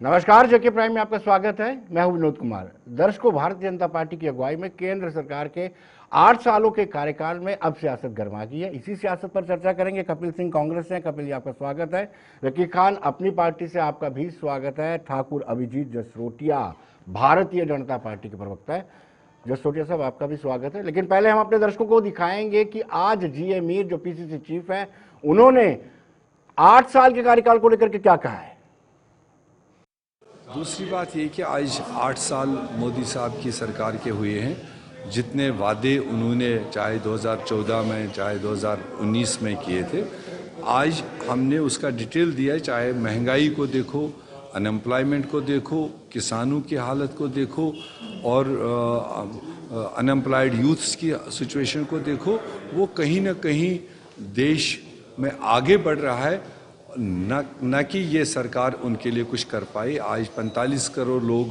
नमस्कार, जेके प्राइम में आपका स्वागत है। मैं हूं विनोद कुमार। दर्शकों, भारतीय जनता पार्टी की अगुवाई में केंद्र सरकार के 8 सालों के कार्यकाल में अब सियासत गर्मा गई है। इसी सियासत पर चर्चा करेंगे। कपिल सिंह कांग्रेस से। कपिल जी, आपका स्वागत है। रकीब खान अपनी पार्टी से, आपका भी स्वागत है। ठाकुर अभिजीत जसरोटिया भारतीय जनता पार्टी के प्रवक्ता है। जसरोटिया साहब, आपका भी स्वागत है। लेकिन पहले हम अपने दर्शकों को दिखाएंगे कि आज जीए मीर, जो पीसीसी चीफ है, उन्होंने 8 साल के कार्यकाल को लेकर के क्या कहा है। दूसरी बात ये कि आज 8 साल मोदी साहब की सरकार के हुए हैं। जितने वादे उन्होंने चाहे 2014 में चाहे 2019 में किए थे, आज हमने उसका डिटेल दिया है। चाहे महंगाई को देखो, अनएम्प्लॉयमेंट को देखो, किसानों की हालत को देखो और अनएम्प्लॉयड यूथ्स की सिचुएशन को देखो, वो कहीं ना कहीं देश में आगे बढ़ रहा है। न कि ये सरकार उनके लिए कुछ कर पाई। आज 45 करोड़ लोग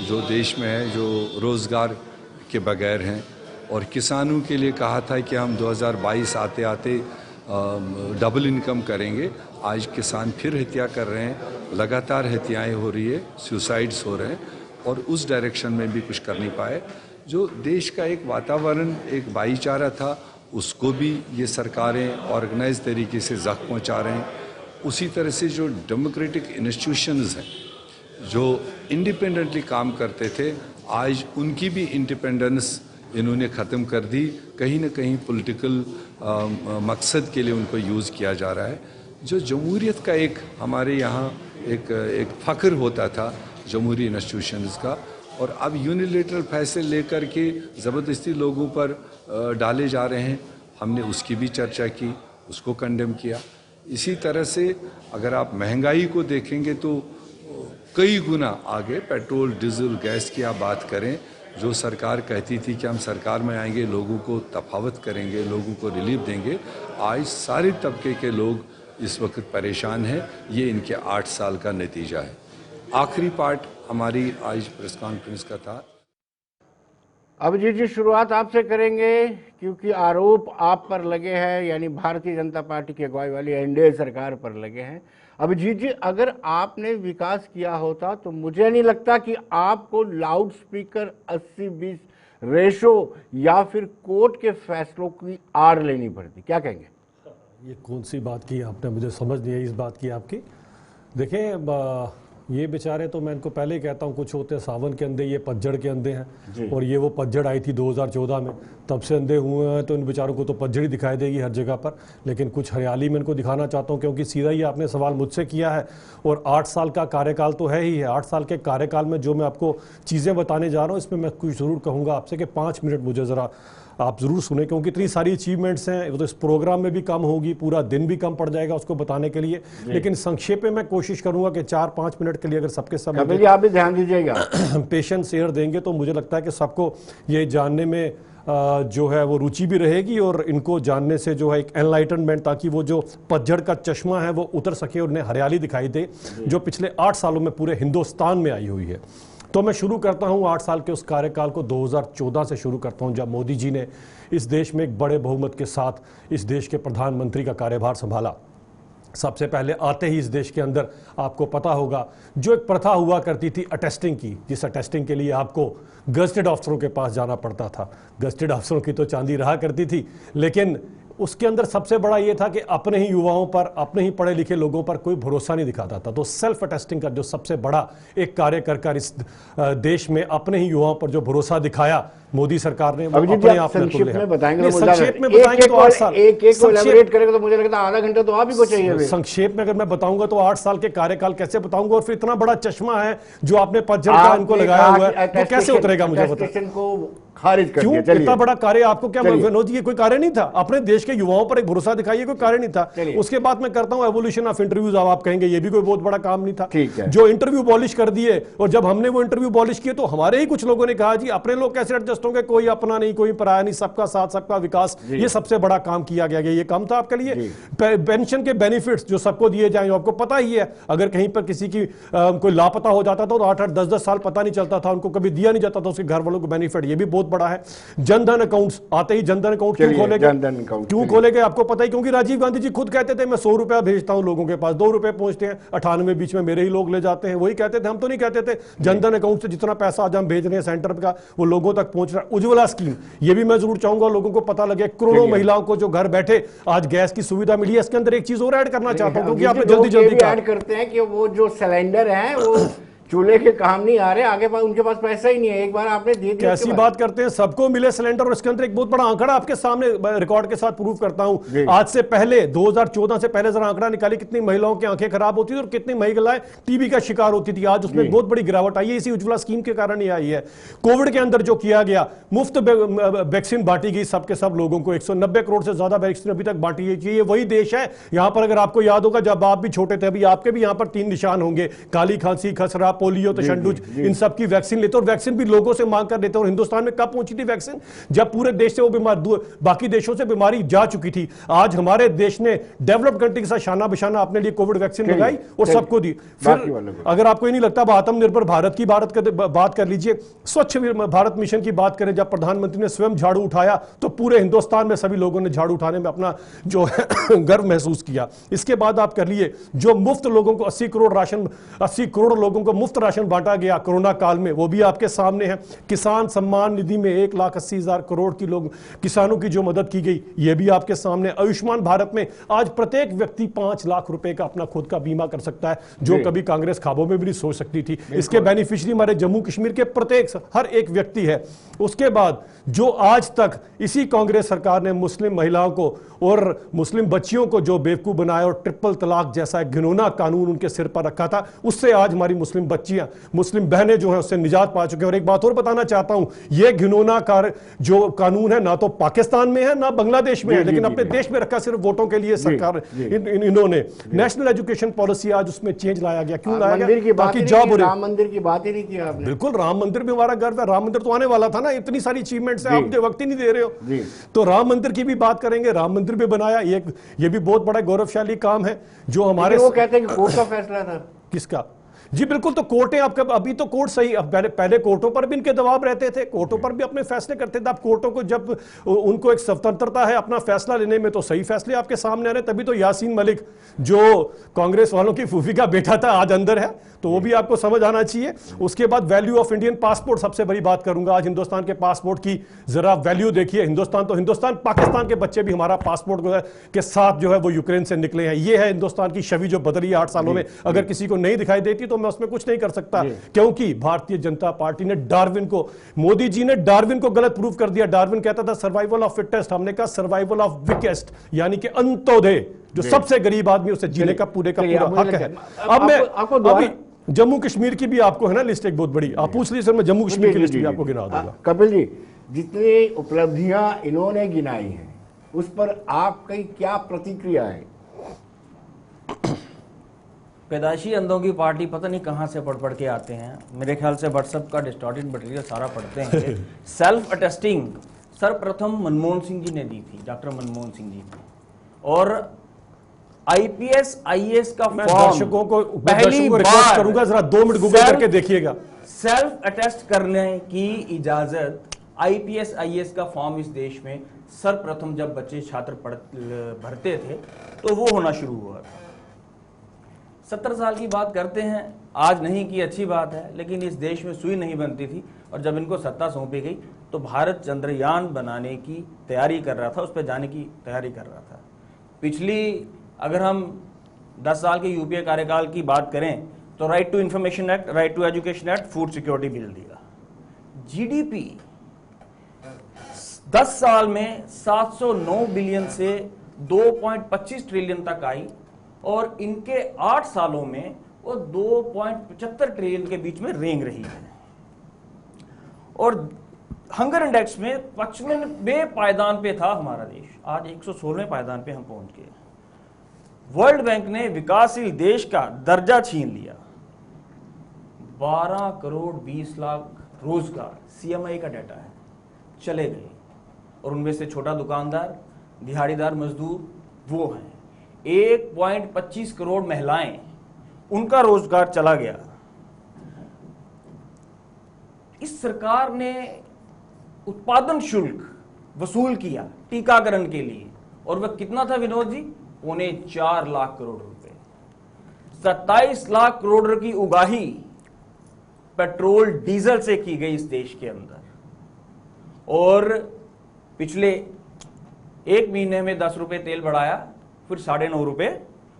जो देश में हैं जो रोज़गार के बगैर हैं, और किसानों के लिए कहा था कि हम 2022 आते आते डबल इनकम करेंगे। आज किसान फिर हत्या कर रहे हैं, लगातार हत्याएं हो रही है, सुसाइड्स हो रहे हैं, और उस डायरेक्शन में भी कुछ कर नहीं पाए। जो देश का एक वातावरण, एक भाईचारा था, उसको भी ये सरकारें ऑर्गेनाइज तरीके से जख्म पहुँचा रहे हैं। उसी तरह से जो डेमोक्रेटिक इंस्टीट्यूशंस हैं जो इंडिपेंडेंटली काम करते थे, आज उनकी भी इंडिपेंडेंस इन्होंने ख़त्म कर दी। कहीं ना कहीं पॉलिटिकल मकसद के लिए उनको यूज़ किया जा रहा है। जो जमहूरियत का एक हमारे यहाँ एक फ़ख्र होता था जमहूरी इंस्टीट्यूशंस का, और अब यूनिलेटरल फैसले लेकर के ज़बरदस्ती लोगों पर डाले जा रहे हैं। हमने उसकी भी चर्चा की, उसको कंडेम किया। इसी तरह से अगर आप महंगाई को देखेंगे तो कई गुना आगे पेट्रोल, डीजल, गैस की आप बात करें, जो सरकार कहती थी कि हम सरकार में आएंगे, लोगों को तफावत करेंगे, लोगों को रिलीफ देंगे, आज सारे तबके के लोग इस वक्त परेशान हैं। ये इनके 8 साल का नतीजा है। आखिरी पार्ट हमारी आज प्रेस कॉन्फ्रेंस का था। अभिजीत जी, शुरुआत आपसे करेंगे, क्योंकि आरोप आप पर लगे हैं, यानी भारतीय जनता पार्टी की अगुवाई वाली एनडीए सरकार पर लगे हैं। अभिजीत जी, अगर आपने विकास किया होता तो मुझे नहीं लगता कि आपको लाउड स्पीकर 80-20 रेशो या फिर कोर्ट के फैसलों की आड़ लेनी पड़ती। क्या कहेंगे? ये कौन सी बात की आपने, मुझे समझ नहीं आई इस बात की आपकी। देखिए, ये बेचारे तो मैं इनको पहले ही कहता हूँ, कुछ होते हैं सावन के अंधे, ये पतझड़ के अंधे हैं। और ये वो पतझड़ आई थी 2014 में, तब से अंधे हुए हैं। तो इन बेचारों को तो पतझड़ ही दिखाई देगी हर जगह पर, लेकिन कुछ हरियाली में इनको दिखाना चाहता हूँ, क्योंकि सीधा ही आपने सवाल मुझसे किया है। और 8 साल का कार्यकाल तो है ही है। 8 साल के कार्यकाल में जो मैं आपको चीज़ें बताने जा रहा हूँ, इसमें मैं कुछ ज़रूर कहूँगा आपसे कि 5 मिनट मुझे ज़रा आप ज़रूर सुने, क्योंकि इतनी सारी अचीवमेंट्स हैं। वो तो इस प्रोग्राम में भी कम होगी, पूरा दिन भी कम पड़ जाएगा उसको बताने के लिए। लेकिन संक्षेप में मैं कोशिश करूंगा कि 4-5 मिनट के लिए अगर सबके सब आप भी ध्यान दीजिएगा, पेशेंस शेयर देंगे तो मुझे लगता है कि सबको ये जानने में जो है वो रुचि भी रहेगी, और इनको जानने से जो है एक एनलाइटनमेंट, ताकि वो जो पतझड़ का चश्मा है वो उतर सके और उन्हें हरियाली दिखाई दे जो पिछले 8 सालों में पूरे हिंदुस्तान में आई हुई है। तो मैं शुरू करता हूं 8 साल के उस कार्यकाल को 2014 से शुरू करता हूं, जब मोदी जी ने इस देश में एक बड़े बहुमत के साथ इस देश के प्रधानमंत्री का कार्यभार संभाला। सबसे पहले आते ही इस देश के अंदर आपको पता होगा जो एक प्रथा हुआ करती थी अटेस्टिंग की, जिस अटेस्टिंग के लिए आपको गजटेड अफसरों के पास जाना पड़ता था। गजटेड अफसरों की तो चांदी रहा करती थी, लेकिन उसके अंदर सबसे बड़ा ये था कि अपने ही युवाओं पर, अपने ही पढ़े लिखे लोगों पर कोई भरोसा नहीं दिखाता था। तो सेल्फ अटेस्टिंग का जो सबसे बड़ा एक कार्य कर इस देश में अपने ही युवाओं पर जो भरोसा दिखाया मोदी सरकार ने, वो अपने आप में संक्षेप में बताएंगे तो 8 साल एक को एलैबोरेट करेंगे तो मुझे लगता है आधा घंटा तो आप ही को चाहिए। संक्षेप में अगर मैं बताऊंगा तो 8 साल के कार्यकाल कैसे बताऊंगा, और फिर इतना बड़ा चश्मा है जो आपने पतझड़ का इनको लगाया हुआ है, वो कैसे उतरेगा मुझे बताओ। खारिज कर दिया। क्यों? इतना बड़ा कार्य आपको क्या विनोद जी, ये कोई कार्य नहीं था? अपने देश के युवाओं पर एक भरोसा दिखाइए, कोई कार्य नहीं था। उसके बाद मैं करता हूं एवोल्यूशन ऑफ इंटरव्यूज। अब आप कहेंगे ये भी कोई बहुत बड़ा काम नहीं था। जो इंटरव्यू पॉलिश कर दिए, और जब हमने वो इंटरव्यू पॉलिश किए तो हमारे ही कुछ लोगों ने कहा जी अपने लोग कैसे एडजस्ट सोचोगे कोई अपना नहीं कोई पराया नहीं, सबका साथ सबका विकास, ये सबसे बड़ा काम किया गया। ये काम था आपके लिए। पेंशन के बेनिफिट्स जो सबको दिए जाएंगे, आपको पता ही है, अगर कहीं पर किसी की कोई लापता हो जाता था तो 8-8 10-10 साल पता नहीं चलता था, उनको कभी दिया नहीं जाता था उसके घर वालों को बेनिफिट, ये भी बहुत बड़ा है। जनधन अकाउंट्स, आते ही जनधन अकाउंट क्यों खोलेंगे? क्यों खोलेंगे आपको पता ही, क्योंकि राजीव गांधी जी खुद कहते थे मैं 100 रुपया भेजता हूं लोगों के पास, 2 रुपए पहुंचते हैं, 98 बीच में मेरे ही लोग ले जाते हैं, वही कहते थे, हम तो नहीं कहते थे। जनधन अकाउंट से जितना पैसा आज हम भेज रहे हैं सेंटर का वो लोगों तक पहुंच रहा है। उज्ज्वला स्कीम, ये भी मैं जरूर चाहूंगा लोगों को पता लगे, करोड़ों महिलाओं को जो घर बैठे आज गैस की सुविधा मिली है। इसके अंदर एक चीज और ऐड करना चाहता हूं, क्योंकि आपने जल्दी जल्दी ऐड करते हैं कि वो जो सिलेंडर है वो चूल्हे के काम नहीं आ रहे, आगे पास उनके पास पैसा ही नहीं है, एक बार आपने दे दिया। कैसी बात करते हैं, सबको मिले सिलेंडर। और इसके अंदर एक बहुत बड़ा आंकड़ा आपके सामने रिकॉर्ड के साथ प्रूव करता हूं। आज से पहले 2014 से पहले जरा आंकड़ा निकाली, कितनी महिलाओं की आंखें खराब होती थी और कितनी महिलाएं टीबी का शिकार होती थी। आज उसमें बहुत बड़ी गिरावट आई है, इसी उज्ज्वला स्कीम के कारण ही आई है। कोविड के अंदर जो किया गया, मुफ्त वैक्सीन बांटी गई सबके सब लोगों को, 190 करोड़ से ज्यादा वैक्सीन अभी तक बांटी गई। ये वही देश है यहां पर, अगर आपको याद होगा जब आप भी छोटे थे, अभी आपके भी यहां पर 3 निशान होंगे, काली खांसी, खसरा, पोलियो, तशद्दुद, इन सब की वैक्सीन लेते, और वैक्सीन भी लोगों से मांग कर लेते। और हिंदुस्तान में कब पहुंची थी वैक्सीन? जब पूरे देश से वो बीमार, बाकी देशों से बीमारी जा चुकी थी। आज हमारे देश ने डेवलप्ड कंट्री के साथ शाना बिशाना अपने लिए कोविड वैक्सीन लगाई और सबको दी। फिर अगर आपको ये नहीं लगता, आत्मनिर्भर भारत की बात कर लीजिए, स्वच्छ भारत मिशन की बात करें, जब प्रधानमंत्री ने स्वयं झाड़ू उठाया तो पूरे हिंदुस्तान में सभी लोगों ने झाड़ू उठाने में अपना जो गर्व महसूस किया। इसके बाद आप कर लिए जो मुफ्त लोगों को 80 करोड़ लोगों को मुफ्त राशन बांटा गया कोरोना काल में, वो भी आपके सामने है। किसान सम्मान निधि में 1,80,000 करोड़ की लोग किसानों की जो मदद की गई, ये भी आपके सामने। आयुष्मान भारत में आज प्रत्येक व्यक्ति 5 लाख रुपए का अपना खुद का बीमा कर सकता है, जो कभी कांग्रेस ख्वाबों में भी नहीं सोच सकती थी। इसके बेनिफिशियरी हमारे जम्मू कश्मीर के हर एक व्यक्ति है। उसके बाद जो आज तक इसी कांग्रेस सरकार ने मुस्लिम महिलाओं को और मुस्लिम बच्चियों को जो बेवकूफ बनाया और ट्रिपल तलाक जैसा एक घिनौना कानून उनके सिर पर रखा था, उससे आज हमारी मुस्लिम बच्चियां, मुस्लिम बहनें जो हैं उससे निजात पा चुके हैं। और एक बात और बताना चाहता हूं, यह घिनौना जो कानून है ना तो पाकिस्तान में है ना बांग्लादेश में है, लेकिन अपने देश में रखा सिर्फ वोटों के लिए सरकार। इन्होंने नेशनल एजुकेशन पॉलिसी आज उसमें चेंज लाया गया। क्यों लाया गया? ताकि जॉब हो रही। राम मंदिर की बात ही नहीं की आपने। बिल्कुल, राम मंदिर भी हमारा गर्व है। राम मंदिर तो आने वाला था ना, इतनी सारी अचीवमेंट्स है, आप जो वक्त ही नहीं दे रहे हो। तो राम मंदिर की भी बात करेंगे, राम मंदिर भी बनाया, ये भी बहुत बड़ा गौरवशाली काम है जो हमारे। वो कहते हैं कि कोर्ट का फैसला था। किसका? जी बिल्कुल, तो कोर्टें आपका अभी तो कोर्ट सही, अब पहले कोर्टों पर भी इनके दबाव रहते थे, कोर्टों पर भी अपने फैसले करते थे। अब कोर्टों को जब उनको एक स्वतंत्रता है अपना फैसला लेने में, तो सही फैसले आपके सामने आ रहे। तभी तो यासीन मलिक जो कांग्रेस वालों की फूफी का बेटा था आज अंदर है, तो वो भी आपको समझ आना चाहिए। उसके बाद वैल्यू ऑफ इंडियन पासपोर्ट, सबसे बड़ी बात करूंगा आज हिंदुस्तान के पासपोर्ट की जरा वैल्यू देखिए। हिंदुस्तान पाकिस्तान के बच्चे भी हमारा पासपोर्ट के साथ जो है वो यूक्रेन से निकले हैं। ये है हिंदुस्तान की छवि जो बदली 8 सालों में। अगर किसी को नहीं दिखाई देती तो मैं उसमें कुछ नहीं कर सकता, क्योंकि भारतीय जनता पार्टी ने डार्विन को, मोदी जी ने डार्विन को गलत प्रूव कर दिया। डार्विन कहता था सर्वाइवल ऑफ फिटेस्ट, हमने कहा सर्वाइवल ऑफ वीकेस्ट, यानी कि अंत्योदय, जो सबसे गरीब आदमी उसे जीने का पूरे हक है। अब मैं अभी जम्मू कश्मीर की भी आपको है ना लिस्ट एक बहुत बड़ी, आप पूछ लीजिए सर, मैं जम्मू कश्मीर की लिस्ट भी आपको गिना दूंगा। कपिल जी, जितनी उपलब्धियां इन्होंने गिनाई हैं उस पर आपकी क्या प्रतिक्रिया है? पैदाइशी अंधों की पार्टी पता नहीं कहां से पढ़ के आते हैं, मेरे ख्याल से व्हाट्सएप का डिस्टॉर्टेड मटेरियल सारा पढ़ते हैं। सेल्फ अटेस्टिंग सर्वप्रथम मनमोहन सिंह जी ने दी थी, डॉक्टर मनमोहन सिंह जी ने। और IPS IAS का फॉर्म, दर्शकों को रिक्वेस्ट करूंगा जरा 2 मिनट गूगल करके देखिएगा। सेल्फ अटेस्ट करने की इजाजत IPS IAS का फॉर्म इस देश में सर्वप्रथम जब बच्चे छात्र भरते थे तो वो होना शुरू हुआ था। 70 साल की बात करते हैं, आज नहीं की अच्छी बात है, लेकिन इस देश में सुई नहीं बनती थी। और जब इनको सत्ता सौंपी गई तो भारत चंद्रयान बनाने की तैयारी कर रहा था, उस पर जाने की तैयारी कर रहा था। पिछली अगर हम 10 साल के यूपीए कार्यकाल की बात करें तो right to information act, right to education act, food security bill दिया। GDP 10 साल में 709 बिलियन से 2.25 ट्रिलियन तक आई, और इनके 8 सालों में वो 2.75 ट्रिलियन के बीच में रेंग रही है। और हंगर इंडेक्स में 55वें पायदान पे था हमारा देश, आज 116वें पायदान पे हम पहुंच गए। वर्ल्ड बैंक ने विकासशील देश का दर्जा छीन लिया। 12 करोड़ 20 लाख रोजगार CMI का डाटा है। चले गए, और उनमें से छोटा दुकानदार, दिहाड़ीदार मजदूर वो हैं। 1.25 करोड़ महिलाएं, उनका रोजगार चला गया। इस सरकार ने उत्पादन शुल्क वसूल किया टीकाकरण के लिए, और वह कितना था विनोद जी? 4.25 लाख करोड़ रुपए। 27 लाख करोड़ की उगाही पेट्रोल डीजल से की गई इस देश के अंदर, और पिछले 1 महीने में 10 रुपए तेल बढ़ाया, फिर 9.5 रुपए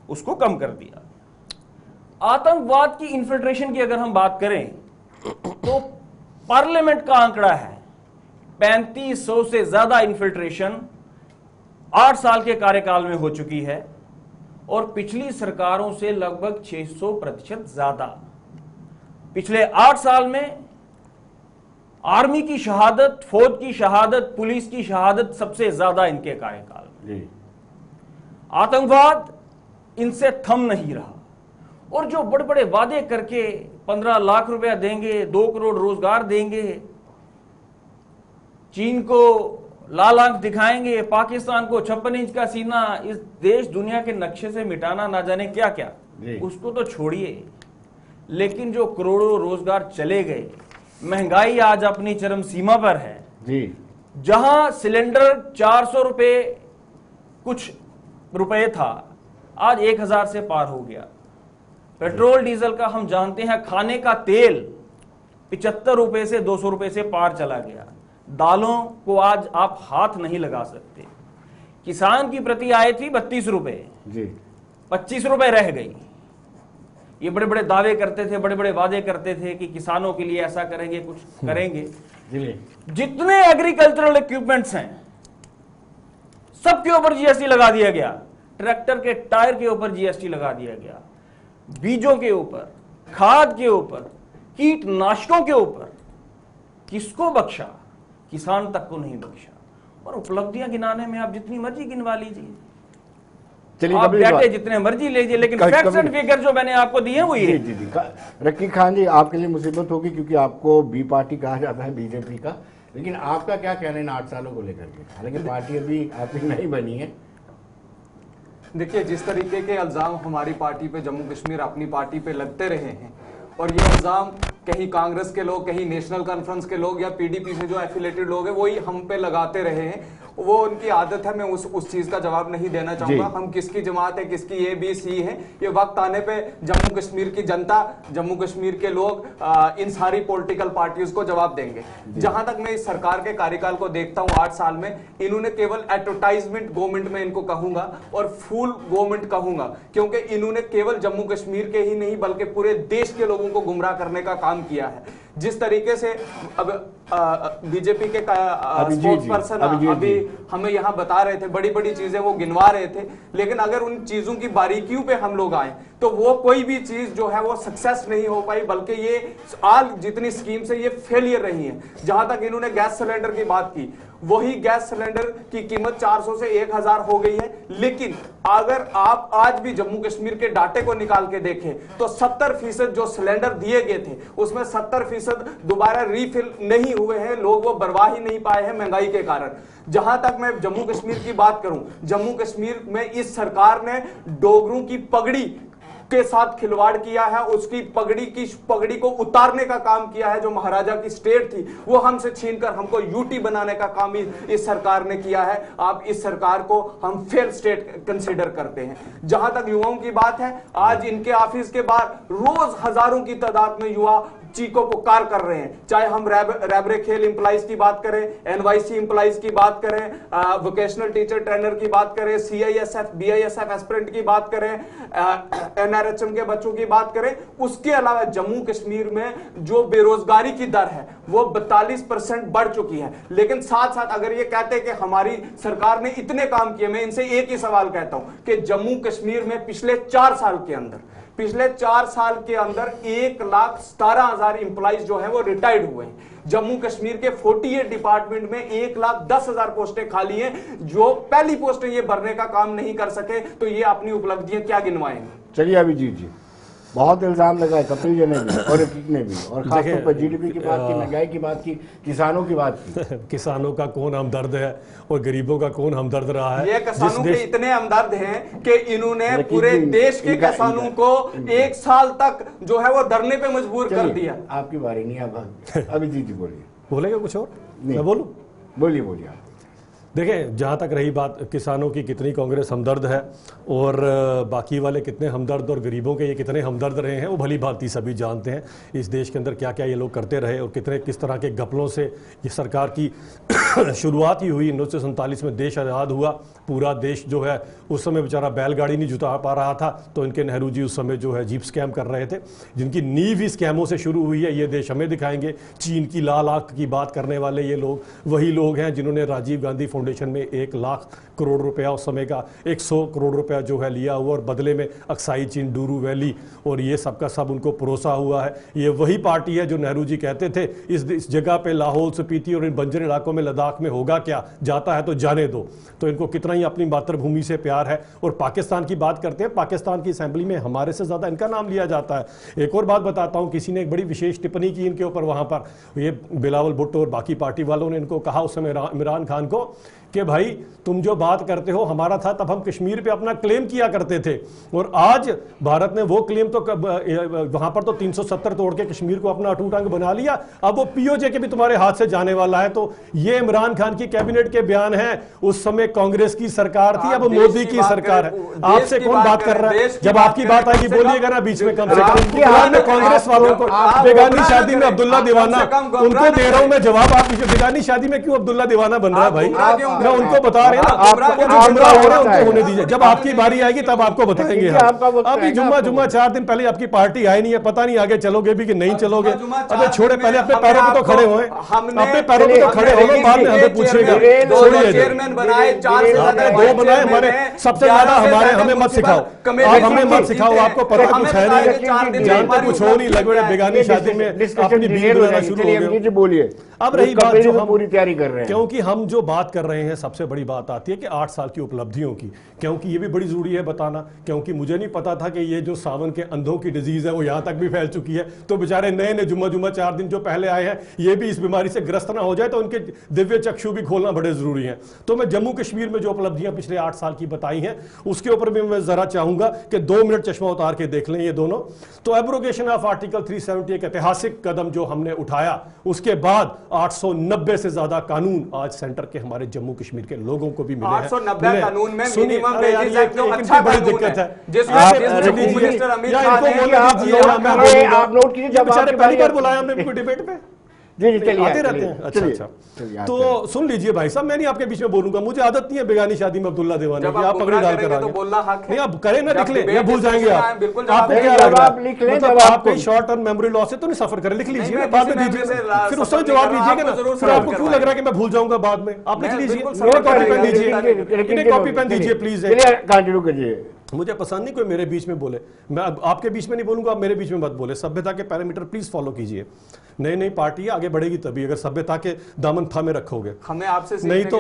उसको कम कर दिया। आतंकवाद की इन्फिल्ट्रेशन की अगर हम बात करें तो पार्लियामेंट का आंकड़ा है 3500 से ज्यादा इन्फिल्ट्रेशन 8 साल के कार्यकाल में हो चुकी है, और पिछली सरकारों से लगभग 600% ज्यादा। पिछले 8 साल में आर्मी की शहादत, फौज की शहादत, पुलिस की शहादत सबसे ज्यादा इनके कार्यकाल में। आतंकवाद इनसे थम नहीं रहा, और जो बड़े बड़े वादे करके 15 लाख रुपया देंगे, 2 करोड़ रोजगार देंगे, चीन को लाल आंख दिखाएंगे, पाकिस्तान को 56 इंच का सीना, इस देश दुनिया के नक्शे से मिटाना ना जाने क्या क्या, उसको तो छोड़िए, लेकिन जो करोड़ों रोजगार चले गए, महंगाई आज अपनी चरम सीमा पर है जी। जहां सिलेंडर 400 रुपए कुछ रुपए था, आज 1000 से पार हो गया। पेट्रोल डीजल का हम जानते हैं, खाने का तेल 75 रुपए से 200 रुपए से पार चला गया। दालों को आज आप हाथ नहीं लगा सकते। किसान की प्रति आय थी 32 रुपए जी, 25 रुपए रह गई। ये बड़े बड़े दावे करते थे, बड़े बड़े वादे करते थे कि किसानों के लिए ऐसा करेंगे, कुछ करेंगे। जितने एग्रीकल्चरल इक्विपमेंट्स हैं सबके ऊपर जीएसटी लगा दिया गया। ट्रैक्टर के टायर के ऊपर जीएसटी लगा दिया गया, बीजों के ऊपर, खाद के ऊपर, कीटनाशकों के ऊपर। किसको बख्शा? किसान तक को नहीं बख्शा। और उपलब्धियां गिनाने में आप जितनी मर्जी गिनवा लीजिए, आप डाटे जितने मर्जी लीजिए, लेकिन फैक्ट्स एंड फिगर जो मैंने आपको दिए वो ये। जी जी रकीब खान जी, आपके लिए मुसीबत होगी क्योंकि आपको बी पार्टी कहा जाता है बीजेपी का, लेकिन आपका क्या कहना है इन 8 सालों को लेकर के? हालांकि पार्टी अभी आपकी नहीं बनी है। देखिए, जिस तरीके के इल्जाम हमारी पार्टी पे, जम्मू कश्मीर अपनी पार्टी पे लगते रहे हैं, और ये इल्जाम कहीं कांग्रेस के लोग, कहीं नेशनल कॉन्फ्रेंस के लोग या पीडीपी से जो एफिलेटेड लोग हैं वही हम पे लगाते रहे हैं, वो उनकी आदत है। मैं उस चीज का जवाब नहीं देना चाहूंगा। हम किसकी जमात है, किसकी ए बी सी है, ये वक्त आने पे जम्मू कश्मीर की जनता, जम्मू कश्मीर के लोग इन सारी पॉलिटिकल पार्टियों को जवाब देंगे। जहां तक मैं इस सरकार के कार्यकाल को देखता हूं, 8 साल में इन्होंने केवल एडवर्टाइजमेंट गवर्नमेंट में इनको कहूंगा और फुल गवर्नमेंट कहूंगा, क्योंकि इन्होंने केवल जम्मू कश्मीर के ही नहीं बल्कि पूरे देश के लोगों को गुमराह करने का काम किया है। जिस तरीके से अब बीजेपी के स्पोर्ट्स पर्सन अभी हमें यहाँ बता रहे थे, बड़ी बड़ी चीजें वो गिनवा रहे थे, लेकिन अगर उन चीजों की बारीकियों पे हम लोग आए तो वो कोई भी चीज जो है वो सक्सेस नहीं हो पाई, बल्कि ये आज जितनी स्कीम से ये फेलियर रही है। जहां तक इन्होंने गैस सिलेंडर की बात की, वही गैस सिलेंडर की कीमत 400 से 1000 हो गई है, लेकिन अगर आप आज भी जम्मू कश्मीर के डाटे को निकाल के देखें तो 70% जो सिलेंडर दिए गए थे उसमें 70% दोबारा रीफिल नहीं हुए हैं। लोग वो बर्बाद ही नहीं पाए हैं महंगाई के कारण। जहां तक मैं जम्मू कश्मीर की बात करूं, जम्मू कश्मीर में इस सरकार ने डोगरों की पगड़ी के साथ खिलवाड़ किया है, उसकी पगड़ी को उतारने का काम किया है। जो महाराजा की स्टेट थी वो हमसे छीनकर हमको यूटी बनाने का काम इस सरकार ने किया है। आप इस सरकार को हम फेल स्टेट कंसीडर करते हैं। जहां तक युवाओं की बात है, आज इनके ऑफिस के बाहर रोज हजारों की तादाद में युवा चीखों पुकार कर रहे हैं। चाहे हम रैबरे खेल एम्प्लॉइज की बात करें, एनवाईसी एम्प्लॉइज की बात करें, वोकेशनल टीचर ट्रेनर की बात करें, सीआईएसएफ बीआईएसएफ एस्पिरेंट की बात करें, एनआरएचएम के बच्चों की बात करें। उसके अलावा जम्मू कश्मीर में जो बेरोजगारी की दर है वो 42% बढ़ चुकी है। लेकिन साथ साथ अगर ये कहते हैं कि हमारी सरकार ने इतने काम किए, मैं इनसे एक ही सवाल कहता हूं कि जम्मू कश्मीर में पिछले 4 साल के अंदर 1,17,000 इंप्लॉइज जो है वो रिटायर्ड हुए हैं। जम्मू कश्मीर के 48 डिपार्टमेंट में 1,10,000 पोस्टें खाली हैं। जो पहली पोस्टें ये भरने का काम नहीं कर सके तो ये अपनी उपलब्धियां क्या गिनवाएंगे? चलिए अभिजीत जी। बहुत इल्जाम लगाए कपिल जी ने भी और ऋतिक ने भी, और खासतौर पर जीडीपी की बात की, महंगाई की बात की, किसानों की बात की। किसानों का कौन हमदर्द है और गरीबों का कौन हमदर्द रहा है? ये किसानों के इतने हमदर्द हैं कि इन्होंने पूरे देश के किसानों को 1 साल तक जो है वो धरने पे मजबूर कर दिया। आपकी बारी नहीं, आप अभिजीत जी बोलिए। बोलेगा कुछ और? नहीं। मैं बोलूं? बोलिए बोलिए आप। देखें, जहाँ तक रही बात किसानों की, कितनी कांग्रेस हमदर्द है और बाकी वाले कितने हमदर्द और गरीबों के ये कितने हमदर्द रहे हैं, वो भली भांति सभी जानते हैं। इस देश के अंदर क्या क्या ये लोग करते रहे और किस तरह के घपलों से ये सरकार की शुरुआत ही हुई। 1947 में देश आज़ाद हुआ, पूरा देश जो है उस समय बेचारा बैलगाड़ी नहीं जुटा पा रहा था, तो इनके नेहरू जी उस समय जो है जीप स्कैम कर रहे थे, जिनकी नींव ही स्कैमों से शुरू हुई है। ये देश हमें दिखाएंगे। चीन की लाल आंख की बात करने वाले ये लोग वही लोग हैं जिन्होंने राजीव गांधी फाउंडेशन में 1 लाख करोड़ रुपया उस समय का 100 करोड़ रुपया जो है लिया हुआ और बदले में अक्साई चीन, डूरू वैली और ये सब का सब उनको परोसा हुआ है। ये वही पार्टी है जो नेहरू जी कहते थे इस जगह पे लाहौल स्पीति और इन बंजर इलाकों में लद्दाख में होगा क्या, जाता है तो जाने दो। तो इनको कितना ही अपनी मातृभूमि से प्यार है। और पाकिस्तान की बात करते हैं, पाकिस्तान की असेंबली में हमारे से ज्यादा इनका नाम लिया जाता है। एक और बात बताता हूं, किसी ने एक बड़ी विशेष टिप्पणी की इनके ऊपर, वहां पर ये बिलावल भुट्टो और बाकी पार्टी वालों ने इनको कहा उस समय इमरान खान को कि भाई तुम जो बात करते हो हमारा था तब हम कश्मीर पे अपना क्लेम किया करते थे, और आज भारत ने वो क्लेम तो वहां पर तो 370 तोड़ के कश्मीर को अपना अटूट अंग बना लिया, अब वो पीओजे के भी तुम्हारे हाथ से जाने वाला है। तो ये इमरान खान की कैबिनेट के बयान हैं। उस समय कांग्रेस की सरकार थी, अब मोदी की सरकार है। आपसे कौन बात कर रहा है? जब आपकी बात आएगी बोलिएगा ना बीच में, कम से कम। मैं कांग्रेस वालों को बेगानी शादी में अब्दुल्ला दीवाना उनको दे रहा हूं मैं जवाब। आप बेगानी शादी में क्यों अब्दुल्ला दीवाना बन रहा है भाई? मैं उनको बता रहे हैं ना, आपको जो गुमराह हो रहे हैं उनको होने दीजिए। जब आपकी बारी आएगी तब आपको बताएंगे हम। अभी जुम्मा 4 दिन पहले आपकी पार्टी आई नहीं है, पता नहीं आगे चलोगे भी कि नहीं चलोगे। अबे छोड़े, पहले अपने पैरों पे तो खड़े होए, अपने पैरों पे तो खड़े हो लो, बाद में हमें पूछेगा। चेयरमैन बनाए, 4 से ज्यादा 2 बनाए हमारे, सबसे ज्यादा हमारे, हमें मत सिखाओ, आप हमें मत सिखाओ, आपको पता कुछ है नहीं, जानते कुछ हो नहीं, लगे बेगानी शादी में अपनी बीवी बनाना शुरू हो गए। बोलिए। अब रही बात जो हम पूरी तैयारी कर रहे हैं, क्योंकि हम जो बात कर रहे हैं सबसे बड़ी बात आती है कि 8 साल की उपलब्धियों की, क्योंकि ये भी बड़ी जरूरी है बताना, क्योंकि मुझे नहीं पता था कि ये जो सावन के अंधों की डिजीज है वो यहाँ तक भी फैल चुकी है। तो बेचारे नए जुम्मा 4 दिन जो पहले आए हैं ये भी इस बीमारी से ग्रस्त ना हो जाए, तो उनके दिव्य चक्षु भी खोलना बड़े जरूरी है। तो मैं जम्मू कश्मीर में जो उपलब्धियां पिछले 8 साल की बताई हैं उसके ऊपर भी मैं जरा चाहूंगा कि 2 मिनट चश्मा उतार के देख लें ये दोनों। तो एब्रोगेशन ऑफ आर्टिकल 370 एक ऐतिहासिक कदम जो हमने उठाया, उसके बाद 890 से ज्यादा कानून आज सेंटर के हमारे जम्मू कश्मीर के लोगों को भी मिले हैं। 890 कानून में मिनिमम अरे यार, वेजेस ये एक्ट जो एक अच्छा बड़ी कानून दिक्कत है। है, जिसमें होम मिनिस्टर अमित शाह ने आप नोट कीजिए जब बेचारे आपकी पहली बारी बार बुलाया हमने इनको डिबेट पे। जी जी चलिए आते रहते हैं। अच्छा अच्छा, तो सुन लीजिए भाई साहब, मैं नहीं आपके बीच में बोलूंगा, मुझे आदत नहीं है बेगानी शादी में अब्दुल्ला दीवाने की। आप पगड़ी डाल कर तो बोलना हक है। नहीं, आप करें ना, लिख लें या भूल जाएंगे आप? बिल्कुल आपको क्या लग रहा है? लिख लें, मतलब जब आप शॉर्ट टर्म मेमोरी लॉस से तो नहीं सफर करें, लिख लीजिए मैं बाद में किसी दीजिए, मेमोरी से फिर उस समय सफर जवाब नहीं दीजिएगा कर ना। रहा, आपको फिर आपको क्यों लग रहा है कि मैं भूल जाऊंगा बाद में? आप लिख मैं लीजिए, बिल्कुल मेरे कॉपी पेन समझ दीजिए, इन्हें कॉपी पेन दीजिए प्लीज। कंटिन्यू करिए। मुझे पसंद नहीं कोई मेरे बीच में बोले, मैं अब आपके बीच में नहीं बोलूंगा, आप मेरे बीच में मत बोले। सभ्यता के पैरामीटर प्लीज फॉलो कीजिए। नई पार्टी आगे बढ़ेगी तभी अगर सभ्यता के दामन थामे रखोगे, हमें आपसे नहीं तो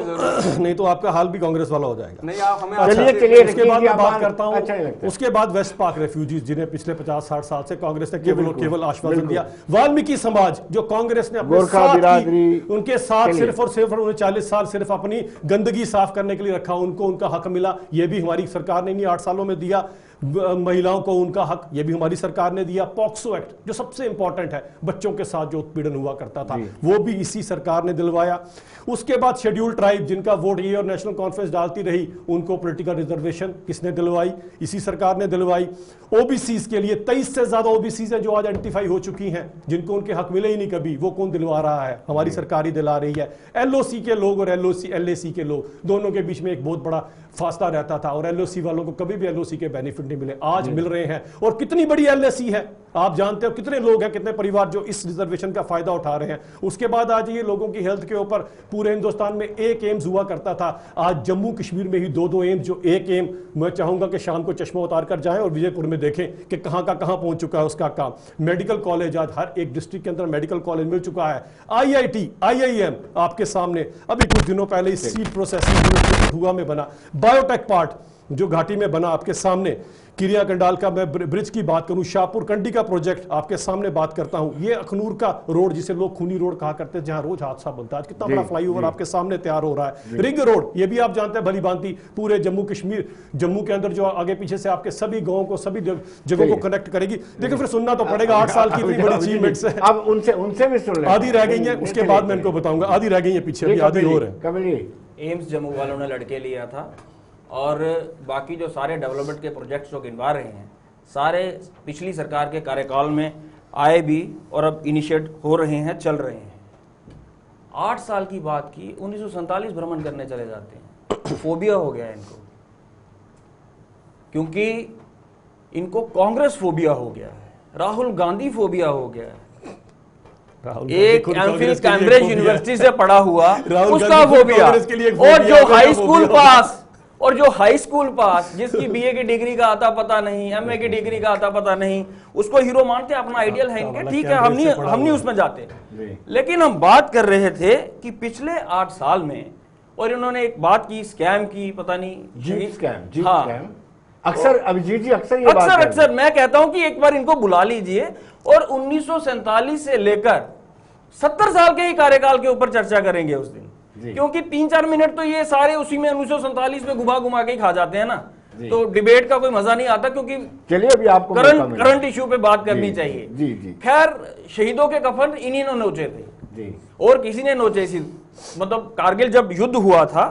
नहीं तो आपका हाल भी कांग्रेस वाला हो जाएगा। नहीं, आप हमें चलिए उसके बाद मैं बात करता हूं, अच्छा नहीं लगता। उसके बाद वेस्ट पाक रेफ्यूजीज जिन्हें पिछले 50-60 साल से कांग्रेस ने केवल आश्वासन दिया। वाल्मीकि समाज जो कांग्रेस ने अपने साथ की, उनके साथ सिर्फ और सिर्फ 39 साल सिर्फ अपनी गंदगी साफ करने के लिए रखा, उनको उनका हक मिला। ये भी हमारी सरकार ने इन्हीं 8 सालों में दिया। महिलाओं को उनका हक, यह भी हमारी सरकार ने दिया। पॉक्सो एक्ट जो सबसे इंपॉर्टेंट है, बच्चों के साथ जो उत्पीड़न हुआ करता था, वो भी इसी सरकार ने दिलवाया। उसके बाद शेड्यूल ट्राइब जिनका वोट ये और नेशनल कॉन्फ्रेंस डालती रही, उनको पॉलिटिकल रिजर्वेशन किसने दिलवाई? इसी सरकार ने दिलवाई। ओबीसीज के लिए 23 से ज्यादा ओबीसीज हैं जो आज आइडेंटिफाई हो चुकी हैं, जिनको उनके हक मिले ही नहीं कभी, वो कौन दिलवा रहा है? हमारी सरकार ही दिला रही है। एलओसी के लोग और एलएसी के लोग, दोनों के बीच में एक बहुत बड़ा फासला रहता था और एलओसी वालों को कभी भी एलओसी के बेनिफिट नहीं मिले, आज मिल रहे हैं। और कितनी बड़ी एलएसी है आप जानते हो, कितने लोग हैं, कितने परिवार जो इस रिजर्वेशन का फायदा उठा रहे हैं। उसके बाद आज ये लोगों की हेल्थ के ऊपर पूरे हिंदुस्तान में एक एम्स हुआ करता था, आज जम्मू कश्मीर में ही 2-2 एम्स, जो एक एम मैं चाहूंगा कि शाम को चश्मा उतार कर जाएं और विजयपुर में देखें कि कहां का कहां पहुंच चुका है उसका काम। मेडिकल कॉलेज आज हर एक डिस्ट्रिक्ट के अंदर मेडिकल कॉलेज मिल चुका है। आईआईटी आईआईएम आपके सामने अभी कुछ दिनों पहले सीड प्रोसेसिंग यूनिट कठुआ में बना। बायोटेक पार्क जो घाटी में बना आपके सामने, किरिया कंडाल का मैं ब्रिज की बात करूं, शाहपुर कंडी का प्रोजेक्ट आपके सामने बात करता हूं, ये अखनूर का रोड जिसे लोग खूनी रोड कहा करते हैं, जहां रोज हादसा बनता है, आज कितना बड़ा फ्लाईओवर आपके सामने तैयार हो रहा है। रिंग रोड, ये भी आप जानते हैं भली भांति, पूरे जम्मू कश्मीर, जम्मू के अंदर जो आगे पीछे से आपके सभी गांवों को, सभी जगहों को कनेक्ट करेगी। देखिए फिर सुनना तो पड़ेगा, 8 साल की इतनी बड़ी अचीवमेंट्स है। अब उनसे भी सुन लें, आधी रह गई है, उसके बाद मैं इनको बताऊंगा, आधी रह गई है पीछे, अभी आधी और है। कपिल जी, एम्स जम्मू वालों ने लड़के लिया था और बाकी जो सारे डेवलपमेंट के प्रोजेक्ट्स जो गिनवा रहे हैं, सारे पिछली सरकार के कार्यकाल में आए भी और अब इनिशिएट हो रहे हैं, चल रहे हैं। 8 साल की बात की, 1947 भ्रमण करने चले जाते हैं, फोबिया हो गया है इनको, क्योंकि इनको कांग्रेस फोबिया हो गया है, राहुल गांधी फोबिया हो गया है। एक एमफिल कैम्ब्रिज यूनिवर्सिटी से पढ़ा हुआ उसका फोबिया, और जो हाई स्कूल पास, और जो हाई स्कूल पास जिसकी बीए की डिग्री का आता पता नहीं, एमए की डिग्री का आता पता नहीं, उसको हीरो मानते, अपना आइडियल है इनके, ठीक है, हम नहीं उसमें जाते। लेकिन हम बात कर रहे थे कि पिछले 8 साल में, और इन्होंने एक बात की, स्कैम की, पता नहीं जीप स्कैम, हाँ, अक्सर अभिजीत जी अक्सर ये बात अक्सर मैं कहता हूं कि एक बार इनको बुला लीजिए और 1947 से लेकर 70 साल के ही कार्यकाल के ऊपर चर्चा करेंगे उस दिन, क्योंकि 3-4 मिनट तो ये सारे उसी में 1947 में घुमा के ही खा जाते हैं ना, तो डिबेट का कोई मजा नहीं आता, क्योंकि चलिए अभी आपको करंट इशू पे बात करनी चाहिए। जी जी। खैर, शहीदों के कफन इन्हीं ने नोचे थे जी, और किसी ने नोचे सी, मतलब कारगिल जब युद्ध हुआ था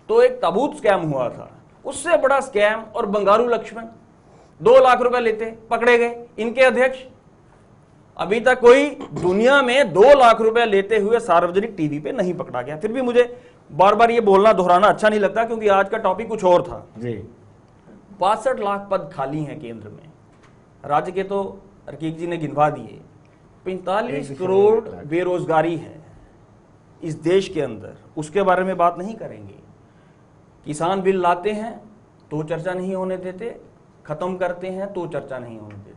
तो एक ताबूत स्कैम हुआ था, उससे बड़ा स्कैम, और बंगारू लक्ष्मण 2 लाख रुपए लेते पकड़े गए, इनके अध्यक्ष। अभी तक कोई दुनिया में 2 लाख रुपए लेते हुए सार्वजनिक टीवी पे नहीं पकड़ा गया। फिर भी मुझे बार बार ये बोलना, दोहराना अच्छा नहीं लगता, क्योंकि आज का टॉपिक कुछ और था जी। 62 लाख पद खाली हैं केंद्र में, राज्य के तो रकीक जी ने गिनवा दिए। 45 करोड़ बेरोजगारी है इस देश के अंदर, उसके बारे में बात नहीं करेंगे। किसान बिल लाते हैं तो चर्चा नहीं होने देते, खत्म करते हैं तो चर्चा नहीं होने देते।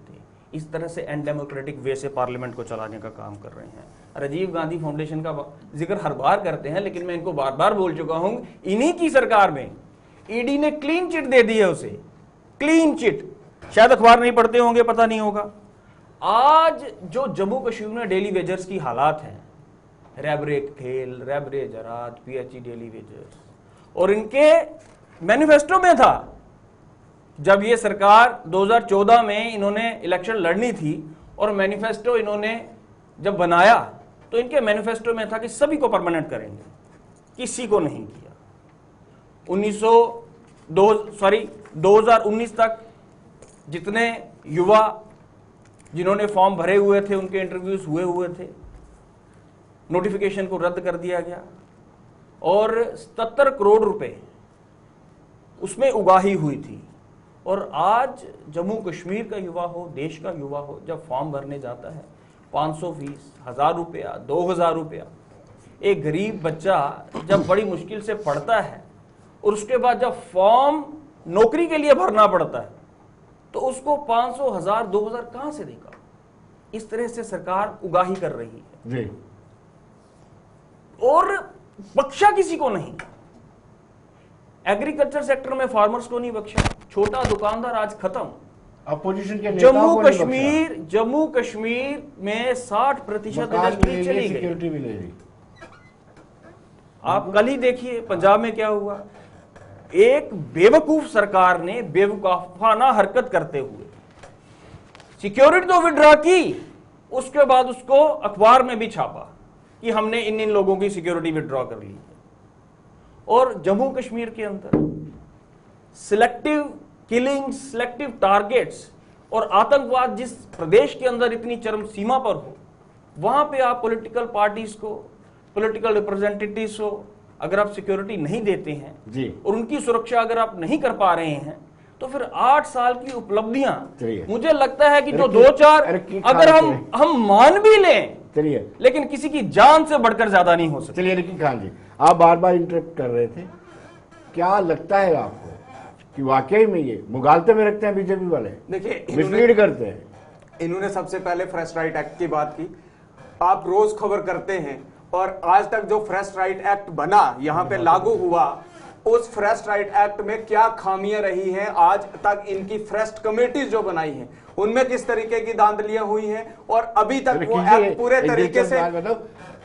इस तरह से अनडेमोक्रेटिक वे से पार्लियामेंट को चलाने का काम कर रहे हैं। राजीव गांधी फाउंडेशन का जिक्र हर बार करते हैं, लेकिन मैं इनको बार बार बोल चुका हूं, इन्हीं की सरकार में ईडी ने क्लीन चिट दे दी है उसे, क्लीन चिट। शायद अखबार नहीं पढ़ते होंगे, पता नहीं होगा। आज जो जम्मू कश्मीर में डेली वेजर्स की हालात हैं, रैबरे खेल, रैबरे जरात, पीएचई डेली वेजर्स, और इनके मैनिफेस्टो में था, जब ये सरकार 2014 में इन्होंने इलेक्शन लड़नी थी और मैनिफेस्टो इन्होंने जब बनाया तो इनके मैनिफेस्टो में था कि सभी को परमानेंट करेंगे, किसी को नहीं किया। 2019 तक जितने युवा जिन्होंने फॉर्म भरे हुए थे उनके इंटरव्यूज हुए थे, नोटिफिकेशन को रद्द कर दिया गया, और 77 करोड़ रुपए उसमें उगाही हुई थी। और आज जम्मू कश्मीर का युवा हो, देश का युवा हो, जब फॉर्म भरने जाता है 500 फीस, 1000 रुपया, 2000 रुपया, एक गरीब बच्चा जब बड़ी मुश्किल से पढ़ता है और उसके बाद जब फॉर्म नौकरी के लिए भरना पड़ता है तो उसको 500, 1000, 2000 कहां से देगा? इस तरह से सरकार उगाही कर रही है जी। और बख्शा किसी को नहीं। एग्रीकल्चर सेक्टर में फार्मर्स को नहीं बख्शा, छोटा दुकानदार आज खत्म। अपोजिशन के नेताओं को नहीं जम्मू कश्मीर में 60% इंडस्ट्री चली गई। सिक्योरिटी भी ले रही। आप कल ही देखिए पंजाब में क्या हुआ। एक बेवकूफ सरकार ने बेवकूफाना हरकत करते हुए सिक्योरिटी तो विड्रॉ की, उसके बाद उसको अखबार में भी छापा कि हमने इन लोगों की सिक्योरिटी विड्रॉ कर ली है। और जम्मू कश्मीर के अंदर सिलेक्टिव किलिंग, सिलेक्टिव टारगेट्स और आतंकवाद जिस प्रदेश के अंदर इतनी चरम सीमा पर हो, वहां पे आप पॉलिटिकल पार्टीज को, पॉलिटिकल रिप्रेजेंटेटिव्स को अगर आप सिक्योरिटी नहीं देते हैं जी, और उनकी सुरक्षा अगर आप नहीं कर पा रहे हैं, तो फिर 8 साल की उपलब्धियां, मुझे लगता है कि जो 2-4 अगर हम मान भी लें, चलिए, लेकिन किसी की जान से बढ़कर ज्यादा नहीं हो सकता। चलिए रकीब खान जी, आप बार बार इंटरप्ट कर रहे थे, क्या लगता है आपको कि वाकई में ये मुगालते में रखते हैं बीजेपी वाले? देखिए, मिसलीड करते हैं। इन्होंने सबसे पहले फ्रेश राइट एक्ट की बात की। आप रोज खबर करते हैं, और आज तक जो फ्रेश राइट एक्ट बना, यहां पे लागू हुआ, उस फ्रेश राइट एक्ट में क्या खामियां रही हैं, आज तक इनकी फ्रेश कमेटीज जो बनाई हैं उनमें किस तरीके की धांधलियां हुई हैं, और अभी तक वो एक्ट पूरे तरीके से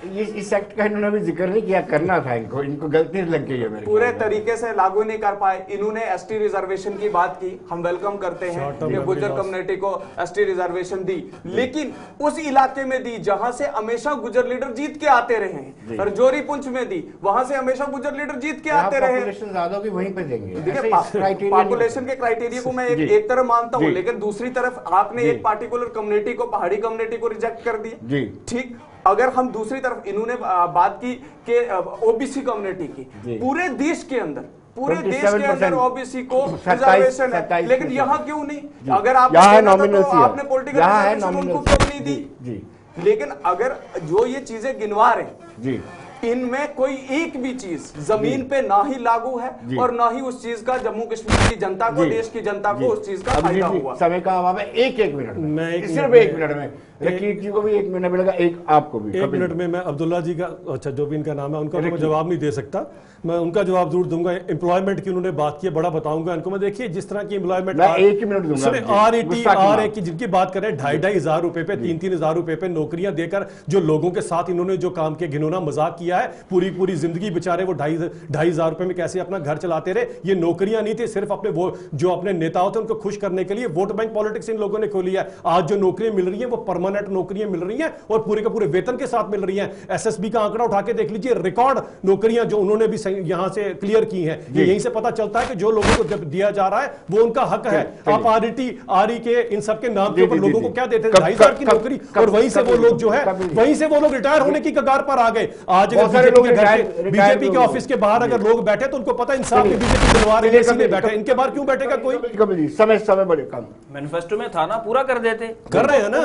इस एक्ट का इन्होंने भी जिक्र नहीं किया, करना था इनको गलती लग गई है मेरे पूरे ख्याल में। तरीके से लागू नहीं कर पाए। इन्होंने एसटी रिजर्वेशन की बात की, हम वेलकम करते हैं कि गुर्जर कम्युनिटी को एसटी रिजर्वेशन दी, लेकिन उस इलाके में दी जहां से हमेशा गुर्जर लीडर जीत के आते रहे हैं। रजौरी पुंछ में दी, वहां से हमेशा गुर्जर लीडर जीत के आते रहे हैं। पॉपुलेशन ज्यादा होगी वहीं पे देंगे। देखिए, पॉपुलेशन के क्राइटेरिया को मैं एक तरफ मानता हूं, लेकिन दूसरी तरफ आपने एक पार्टिकुलर कम्युनिटी को, पहाड़ी कम्युनिटी को रिजेक्ट कर दिया। ठीक, अगर हम दूसरी तरफ, इन्होंने बात की कि ओबीसी कम्युनिटी की, पूरे देश के अंदर ओबीसी को रिजर्वेशन है, लेकिन यहाँ क्यों नहीं? अगर आप आपने पॉलिटिकल रिजर्वेशन उनको क्यों नहीं दी? लेकिन अगर जो ये चीजें गिनवा रहे इनमें कोई एक भी चीज जमीन पे ना ही लागू है और ना ही उस चीज का जम्मू कश्मीर की जनता को, देश की जनता को उस चीज का फायदा हुआ। समय का अभाव है, एक मिनट में, सिर्फ एक मिनट में, रकीब जी को भी 1 मिनट मिलेगा, एक आपको भी। 1 मिनट में मैं अब्दुल्ला जी का, अच्छा जो भी इनका नाम है, उनका मैं जवाब नहीं दे सकता, मैं उनका जवाब जरूर दूंगा। एम्प्लॉयमेंट की उन्होंने बात की, बड़ा बताऊंगा इनको मैं। देखिए जिस तरह की एम्प्लॉयमेंट, मैं 1 मिनट दूंगा, RAT की जिनकी बात कर रहे हैं, 2,500 हजार रुपए पे, 3-3 हजार रुपए पे नौकरियां देकर जो लोगों के साथ इन्होंने जो काम किया, घिनौना मजाक किया है, पूरी जिंदगी बेचारे वो 2,500 रुपए में कैसे अपना घर चलाते रहे। ये नौकरियां नहीं थी, सिर्फ अपने वो जो अपने नेता होते उनको खुश करने के लिए वोट बैंक पॉलिटिक्स इन लोगों ने खोली है। आज जो नौकरियां मिल रही है वो परमानेंट नौकरियां मिल रही हैं और पूरे के पूरे वेतन के साथ मिल रही हैं। एसएसबी का आंकड़ा उठा के देख लीजिए, रिकॉर्ड नौकरियां जो उन्होंने भी यहां से क्लियर की हैं। ये यहीं से पता चलता है कि जो लोगों को जब दिया जा रहा है वो उनका हक है। आप RET के इन सब के नाम के ऊपर लोगों को क्या देते हैं? 2,500 की नौकरी, और वहीं से वो लोग जो है वहीं से वो लोग रिटायर होने की कगार पर आ गए। आज बीजेपी के ऑफिस के बाहर अगर लोग बैठे तो उनको पता इंसाफ की बीजेपी दिलवा रही है, इसलिए बैठे। इनके बाहर क्यों बैठेगा कोई? समय बड़े कम मैनिफेस्टो में था ना, पूरा कर देते। कर रहे हैं ना,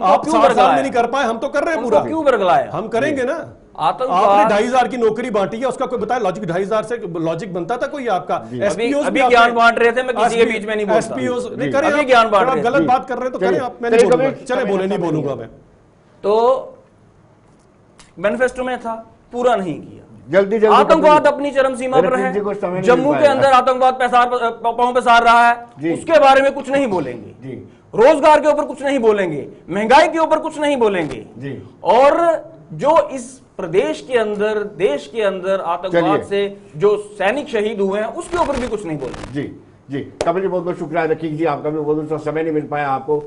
आप 7 साल में नहीं कर पाए, हम तो कर रहे हैं पूरा। क्यों बरगलाया? हम करेंगे ना। आतंकवाद, आपने 2,500 की नौकरी बांटी है, उसका कोई बताया लॉजिक? 2,500 से लॉजिक बनता था कोई आपका? एसपीओ अभी ज्ञान बांट रहे थे, मैं किसी के बीच में नहीं बोलता। एसपीओ नहीं करें, अभी ज्ञान बांट रहे, गलत बात कर रहे हैं तो करें आप, मैं नहीं बोलूंगा, चले बोले, नहीं बोलूंगा मैं। तो मैनिफेस्टो में था, पूरा नहीं किया। जल्दी आतंकवाद अपनी चरम सीमा पर है, जम्मू के अंदर आतंकवाद पांव पसार रहा है, उसके बारे में कुछ नहीं बोलेंगे। रोजगार के ऊपर कुछ नहीं बोलेंगे, महंगाई के ऊपर कुछ नहीं बोलेंगे, और जो इस प्रदेश के अंदर, देश के अंदर आतंकवाद से जो सैनिक शहीद हुए हैं उसके ऊपर भी कुछ नहीं बोलेंगे। जी कपिल जी, बहुत बहुत शुक्रिया। रकीब जी, आपका भी बहुत बहुत समय नहीं मिल पाया आपको,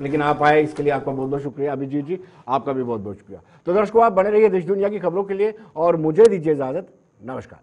लेकिन आप आए, इसके लिए आपका बहुत बहुत शुक्रिया। अभिजीत जी, आपका भी बहुत बहुत शुक्रिया। तो दर्शकों, आप बने रहिए देश दुनिया की खबरों के लिए और मुझे दीजिए इजाजत। नमस्कार।